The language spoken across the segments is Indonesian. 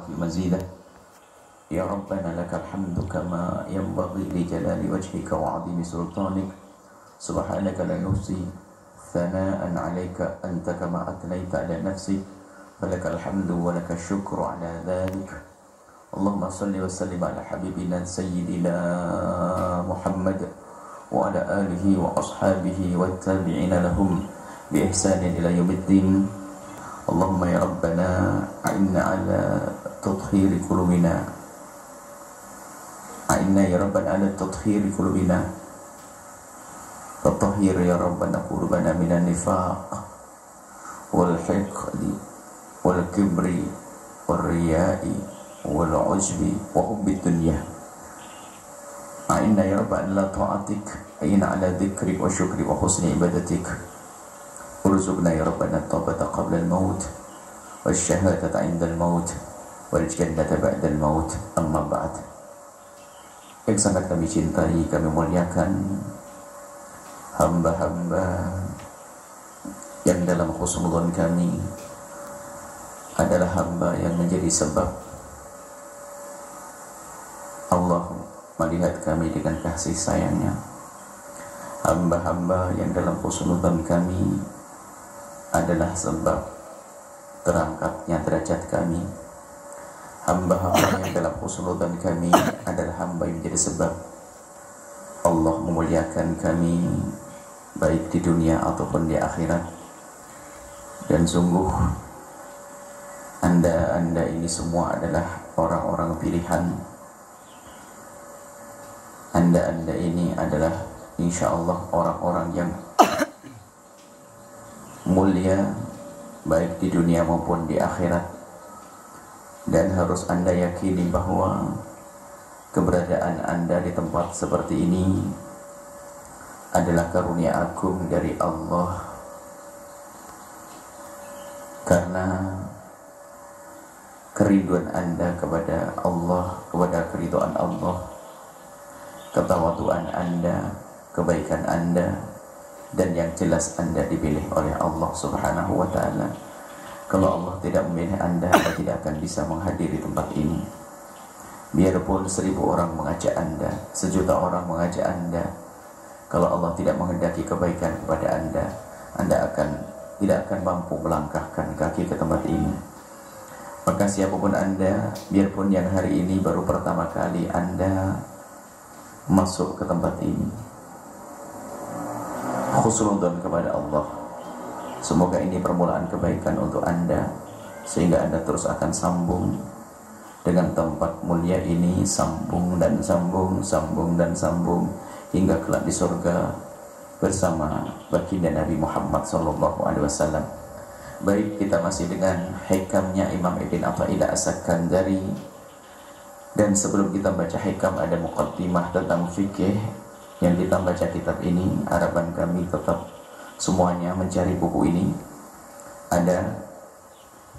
الأخلاق مزيدا. يا ربنا لك الحمد كما ينبغي لجلال وجهك وعظيم سلطانك. سبحانك لا نحصي ثناء عليك أنت كما أثنيت على نفسك، فلك الحمد ولك الشكر على ذلك. اللهم صل وسلم على حبيبنا سيدنا محمد وعلى آله وأصحابه والتابعين لهم بإحسان إلى يوم الدين. اللهم يا ربنا أعنا على تطهير قلوبنا، أعنا يا ربنا على تطهير قلوبنا، تطهير يا ربنا قلوبنا من النفاق والحقد والكبر والرياء والعجب وحب الدنيا. أعنا يا رب على طاعتك، أعنا على ذكرك وشكرك وحسن عبادتك. ارزقنا يا ربنا التوبة قبل الموت والشهادة عند الموت والجنة بعد الموت. أما بعد. Yang sangat kami cintai, kami muliakan hamba-hamba yang dalam husnuzon kami adalah hamba yang menjadi sebab Allah melihat kami dengan kasih sayangnya. Hamba-hamba yang dalam husnuzon kami adalah sebab terangkatnya derajat kami. Hamba-hamba yang dalam husnuzon kami adalah hamba yang menjadi sebab Allah memuliakan kami baik di dunia ataupun di akhirat. Dan sungguh Anda ini semua adalah orang-orang pilihan. Anda ini adalah insya Allah orang-orang yang mulia baik di dunia maupun di akhirat. Dan harus Anda yakini bahwa keberadaan Anda di tempat seperti ini adalah karunia agung dari Allah. Karena kerinduan Anda kepada Allah, kepada keridhaan Allah, ketawaduan Anda, kebaikan Anda, dan yang jelas Anda dipilih oleh Allah Subhanahu wa ta'ala. Kalau Allah tidak memilih Anda tidak akan bisa menghadiri tempat ini. Biarpun 1000 orang mengajak Anda, 1.000.000 orang mengajak Anda, kalau Allah tidak menghendaki kebaikan kepada Anda tidak akan mampu melangkahkan kaki ke tempat ini. Maka siapapun Anda, biarpun yang hari ini baru pertama kali Anda masuk ke tempat ini, khusnudon kepada Allah. Semoga ini permulaan kebaikan untuk Anda, sehingga Anda terus akan sambung dengan tempat mulia ini, sambung dan sambung, sambung dan sambung, hingga kelak di surga bersama baginda Nabi Muhammad SAW. Baik, kita masih dengan hikamnya Imam Ibn Athaillah As-Sakandari. Dan sebelum kita baca hikam, ada muqaddimah tentang fikih. Yang kita baca kitab ini, harapan kami tetap semuanya mencari buku ini. Ada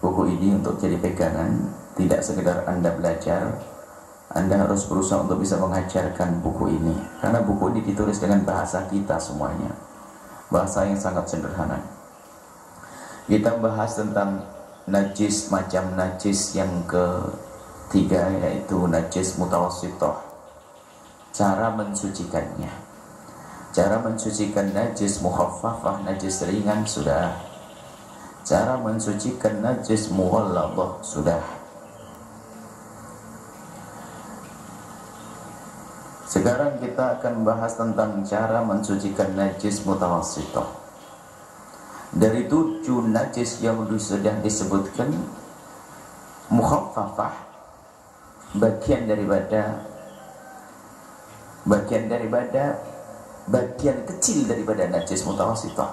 buku ini untuk jadi pegangan, tidak sekedar Anda belajar, Anda harus berusaha untuk bisa mengajarkan buku ini. Karena buku ini ditulis dengan bahasa kita semuanya, bahasa yang sangat sederhana. Kita bahas tentang najis, macam najis yang ketiga, yaitu najis mutawassithah. Cara mensucikannya. Cara mensucikan najis mukhaffafah, najis ringan sudah. Cara mensucikan najis mughalladhah sudah. Sekarang kita akan bahas tentang cara mensucikan najis mutawassithah. Dari 7 najis yang sudah disebutkan, mukhaffafah bagian kecil daripada najis mutawassithah.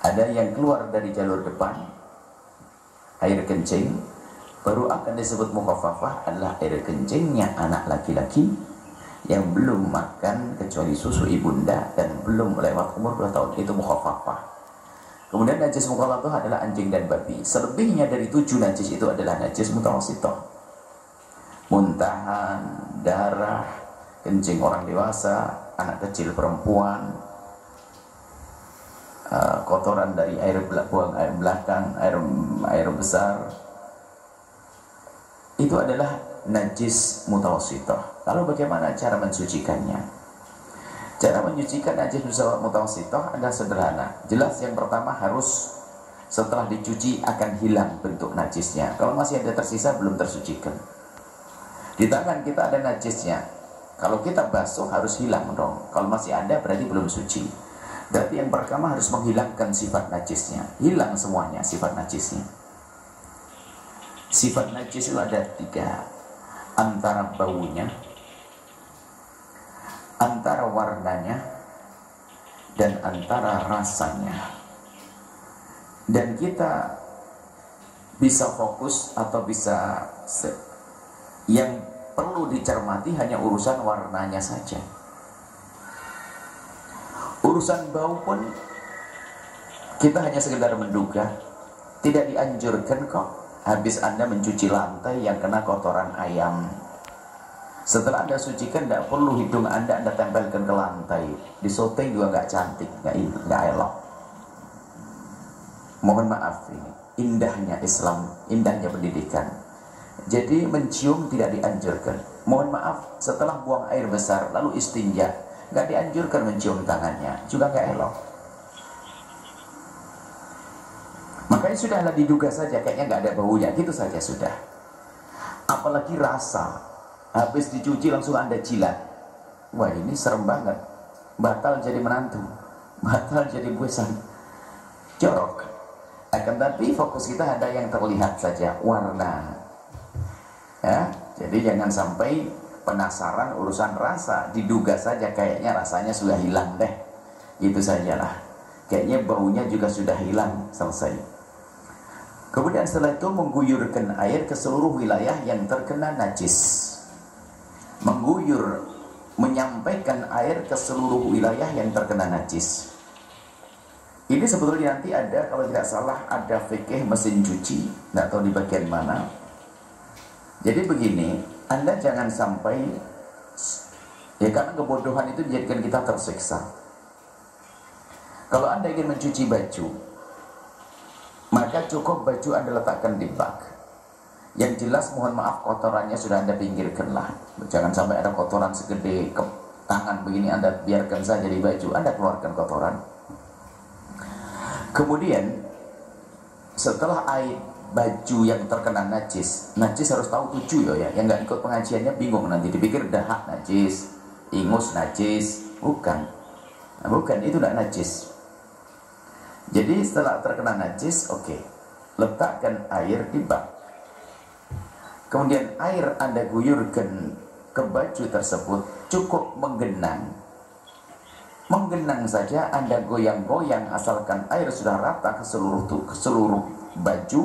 Ada yang keluar dari jalur depan, air kencing, baru akan disebut mukhaffafah, adalah air kencingnya anak laki-laki yang belum makan kecuali susu ibunda dan belum lewat umur 2 tahun, itu mukhaffafah. Kemudian najis mughalladhah adalah anjing dan babi. Selebihnya dari 7 najis itu adalah najis mutawassithah. Muntahan, darah, kencing orang dewasa, anak kecil perempuan, kotoran dari buang air belakang, air besar, itu adalah najis mutawassithah. Lalu bagaimana cara mensucikannya? Cara menyucikan najis mutawassithah adalah sederhana. Jelas yang pertama harus setelah dicuci akan hilang bentuk najisnya. Kalau masih ada tersisa belum tersucikan. Di tangan kita ada najisnya. Kalau kita basuh harus hilang dong. Kalau masih ada berarti belum suci. Berarti yang pertama harus menghilangkan sifat najisnya. Hilang semuanya sifat najisnya. Sifat najis itu ada 3. Antara baunya, antara warnanya, dan antara rasanya. Dan kita bisa fokus atau bisa yang perlu dicermati hanya urusan warnanya saja. Urusan bau pun kita hanya sekedar menduga. Tidak dianjurkan kok habis Anda mencuci lantai yang kena kotoran ayam. Setelah Anda sucikan, tidak perlu hidung Anda tempelkan ke lantai. Di syuting juga nggak cantik, nggak elok. Mohon maaf, ini indahnya Islam, indahnya pendidikan. Jadi mencium tidak dianjurkan. Mohon maaf, setelah buang air besar lalu istinja, nggak dianjurkan mencium tangannya, juga nggak elok. Makanya sudahlah diduga saja, kayaknya nggak ada baunya, gitu saja sudah. Apalagi rasa, habis dicuci langsung Anda jilat. Wah, ini serem banget. Batal jadi menantu, batal jadi besan, jorok. Akan tapi fokus kita ada yang terlihat saja, warna. Ya, jadi jangan sampai penasaran urusan rasa, diduga saja kayaknya rasanya sudah hilang deh. Itu sajalah. Kayaknya baunya juga sudah hilang, selesai. Kemudian setelah itu mengguyurkan air ke seluruh wilayah yang terkena najis. Mengguyur, menyampaikan air ke seluruh wilayah yang terkena najis. Ini sebetulnya nanti ada, kalau tidak salah, ada fikih mesin cuci, nggak tahu di bagian mana. Jadi begini, Anda jangan sampai, ya karena kebodohan itu menjadikan kita tersiksa. Kalau Anda ingin mencuci baju, maka cukup baju Anda letakkan di bak. Yang jelas mohon maaf kotorannya sudah Anda pinggirkanlah. Jangan sampai ada kotoran segede tangan begini Anda biarkan saja di baju, Anda keluarkan kotoran. Kemudian setelah air baju yang terkena najis harus tahu 7 ya. Yang nggak ikut pengajiannya bingung nanti dipikir dahak najis, ingus najis, bukan. Nah, bukan, itu tidak najis. Jadi setelah terkena najis, oke, letakkan air di bak. Kemudian air Anda guyurkan ke baju tersebut, cukup menggenang. Menggenang saja, Anda goyang-goyang, asalkan air sudah rata ke seluruh baju,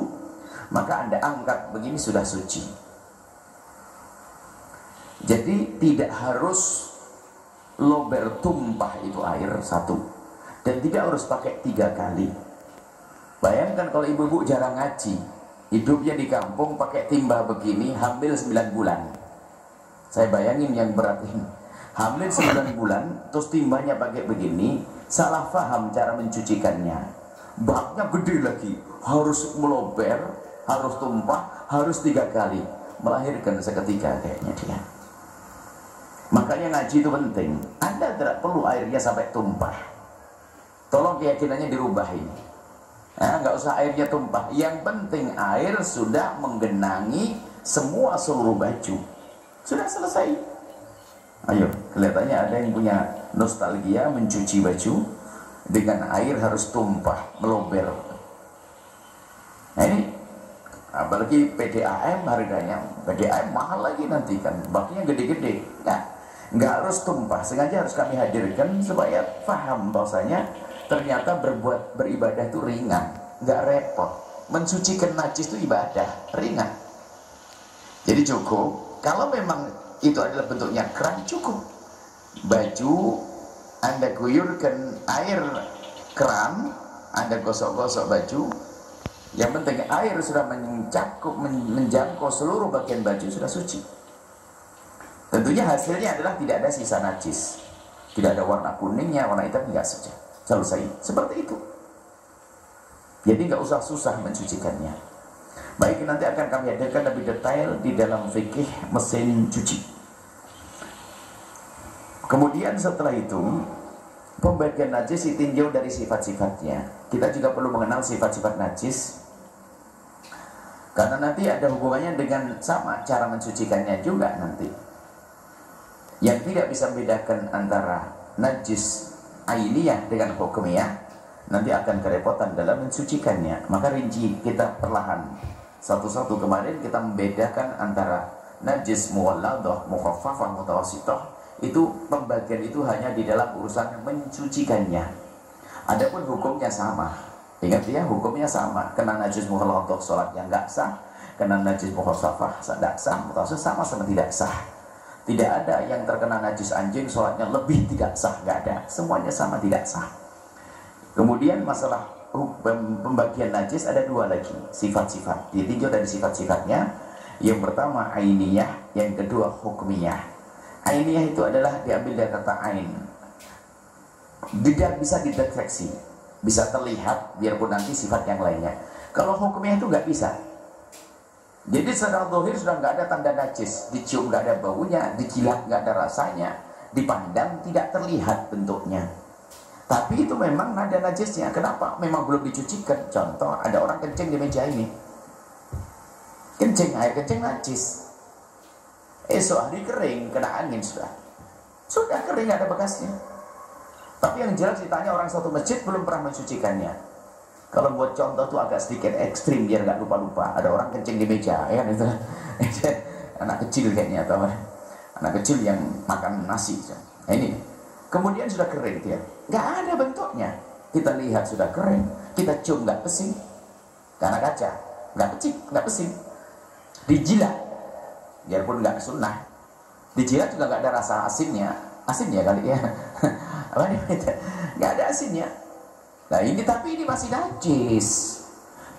maka Anda angkat begini sudah suci. Jadi tidak harus lober tumpah itu air satu. Dan tidak harus pakai 3 kali. Bayangkan kalau ibu-ibu jarang ngaji, hidupnya di kampung pakai timba begini, hamil 9 bulan. Saya bayangin yang berat ini. Hamil 9 bulan, terus timbanya pakai begini, salah paham cara mencucikannya. Baknya gede lagi, harus melober, harus tumpah, harus 3 kali. Melahirkan seketika kayaknya dia. Makanya ngaji itu penting. Anda tidak perlu airnya sampai tumpah. Tolong keyakinannya dirubah ini. Nah, nggak usah airnya tumpah. Yang penting air sudah menggenangi semua seluruh baju. Sudah selesai. Ayo, kelihatannya ada yang punya nostalgia mencuci baju dengan air harus tumpah, melober. Nah ini, apalagi PDAM harganya. PDAM mahal lagi nanti kan, baknya gede-gede. Nah, nggak harus tumpah, sengaja harus kami hadirkan supaya paham bahwasanya ternyata beribadah itu ringan, nggak repot. Mensucikan najis itu ibadah, ringan. Jadi cukup, kalau memang itu adalah bentuknya keran, cukup. Baju, Anda guyurkan air keran, Anda gosok-gosok baju. Yang penting air sudah menjangkau seluruh bagian baju, sudah suci. Tentunya hasilnya adalah tidak ada sisa najis. Tidak ada warna kuningnya, warna hitam, tidak saja. Selesai, seperti itu. Jadi nggak usah susah mencucikannya. Baik, nanti akan kami hadirkan lebih detail di dalam fikih mesin cuci. Kemudian setelah itu, pembagian najis ditinjau dari sifat-sifatnya. Kita juga perlu mengenal sifat-sifat najis, karena nanti ada hubungannya dengan sama cara mensucikannya juga nanti. Yang tidak bisa membedakan antara najis ainiyah dengan hukumiyah, nanti akan kerepotan dalam mensucikannya. Maka rinci kita perlahan satu-satu. Kemarin kita membedakan antara najis muwalladah, mukhaffafah, mutawassithah. Itu pembagian itu hanya di dalam urusan mensucikannya. Adapun hukumnya sama. Ingat ya, hukumnya sama. Kena najis muwalladah sholatnya nggak sah, kena najis mukhaffafah tidak sah, mutawassithah sama tidak sah. Tidak ada yang terkena najis anjing sholatnya lebih tidak sah, nggak ada. Semuanya sama tidak sah. Kemudian masalah pembagian najis ada dua lagi, sifat-sifat. Ditinjau dari sifat-sifatnya. Yang pertama ainiyah, yang kedua hukmiyah. Ainiyah itu adalah diambil dari kata ain. Tidak bisa dideteksi, bisa terlihat biarpun nanti sifat yang lainnya. Kalau hukmiyah itu nggak bisa. Jadi secara zahir sudah nggak ada tanda najis, dicium nggak ada baunya, dijilat nggak ada rasanya, dipandang tidak terlihat bentuknya. Tapi itu memang ada najisnya. Kenapa? Memang belum dicucikan. Contoh, ada orang kencing di meja ini. Kencing, air kencing najis. Esok hari kering, kena angin sudah. Sudah kering, ada bekasnya. Tapi yang jelas ditanya orang satu masjid belum pernah mensucikannya. Kalau buat contoh tuh agak sedikit ekstrim biar nggak lupa-lupa. Ada orang kencing di meja, ya kan itu. Anak kecil kayaknya atau anak kecil yang makan nasi. Nah, ini. Kemudian sudah kering dia, nggak ada bentuknya. Kita lihat sudah kering, kita cium nggak pesing, karena kaca, nggak pecik, nggak pesing. Dijilat, biarpun nggak sunnah, dijilat juga nggak ada rasa asinnya kali ya. Apa nih? Nggak ada asinnya. Nah ini tapi ini masih najis.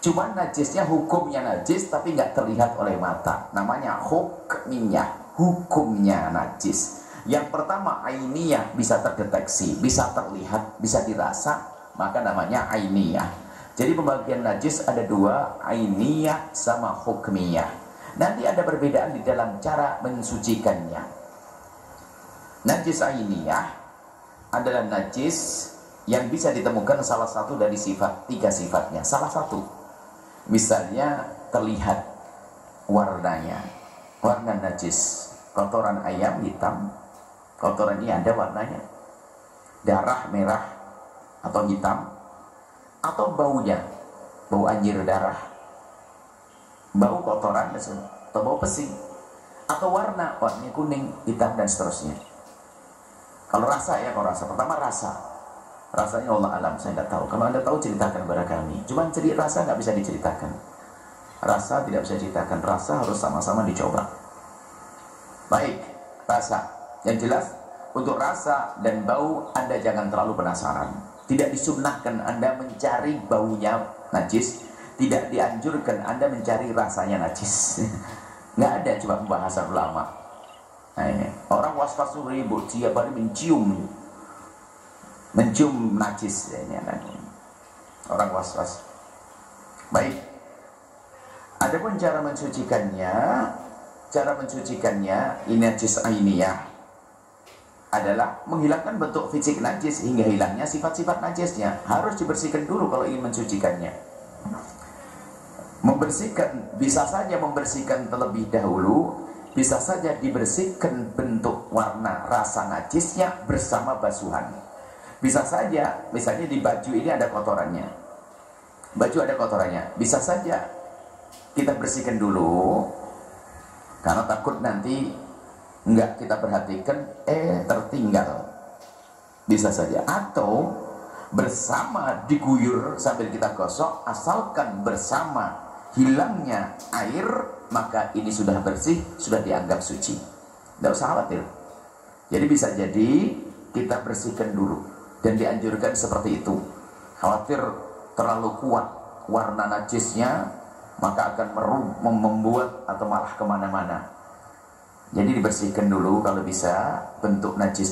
Cuman najisnya hukumnya najis, tapi nggak terlihat oleh mata. Namanya hukmiyah, hukumnya najis. Yang pertama ainiyah, bisa terdeteksi, bisa terlihat, bisa dirasa, maka namanya ainiyah. Jadi pembagian najis ada dua, ainiyah sama hukmiyah. Nanti ada perbedaan di dalam cara mensucikannya. Najis ainiyah adalah najis yang bisa ditemukan salah satu dari sifat, tiga sifatnya. Salah satu, misalnya terlihat warnanya, warna najis, kotoran ayam hitam. Kotoran ini ada warnanya, darah merah atau hitam, atau baunya, bau anjir darah, bau kotoran atau bau pesing, atau warnanya kuning, hitam dan seterusnya. Kalau rasa ya, kalau rasa pertama rasanya Allah alam, saya tidak tahu. Kalau Anda tahu ceritakan kepada kami. Cuman rasa nggak bisa diceritakan. Rasa tidak bisa diceritakan. Rasa harus sama-sama dicoba. Baik, rasa. Yang jelas, untuk rasa dan bau Anda jangan terlalu penasaran. Tidak disunnahkan Anda mencari baunya najis. Tidak dianjurkan Anda mencari rasanya najis. Nggak ada, cuma pembahasan ulama. Nah ini, orang was-was ribut, tiap hari mencium najis. Ini orang was-was. Baik. Adapun cara mensucikannya ini najis ainiyah adalah menghilangkan bentuk fisik najis hingga hilangnya sifat-sifat najisnya. Harus dibersihkan dulu kalau ingin mensucikannya. Membersihkan, bisa saja membersihkan terlebih dahulu, bisa saja dibersihkan bentuk warna rasa najisnya bersama basuhan. Bisa saja, misalnya di baju ini ada kotorannya, baju ada kotorannya, bisa saja kita bersihkan dulu karena takut nanti enggak kita perhatikan tertinggal, bisa saja. Atau bersama diguyur sambil kita gosok, asalkan bersama hilangnya air, maka ini sudah bersih, sudah dianggap suci. Tidak usah khawatir. Jadi bisa jadi kita bersihkan dulu, dan dianjurkan seperti itu. Khawatir terlalu kuat warna najisnya, maka akan membuat atau malah kemana-mana. Jadi dibersihkan dulu kalau bisa bentuk najis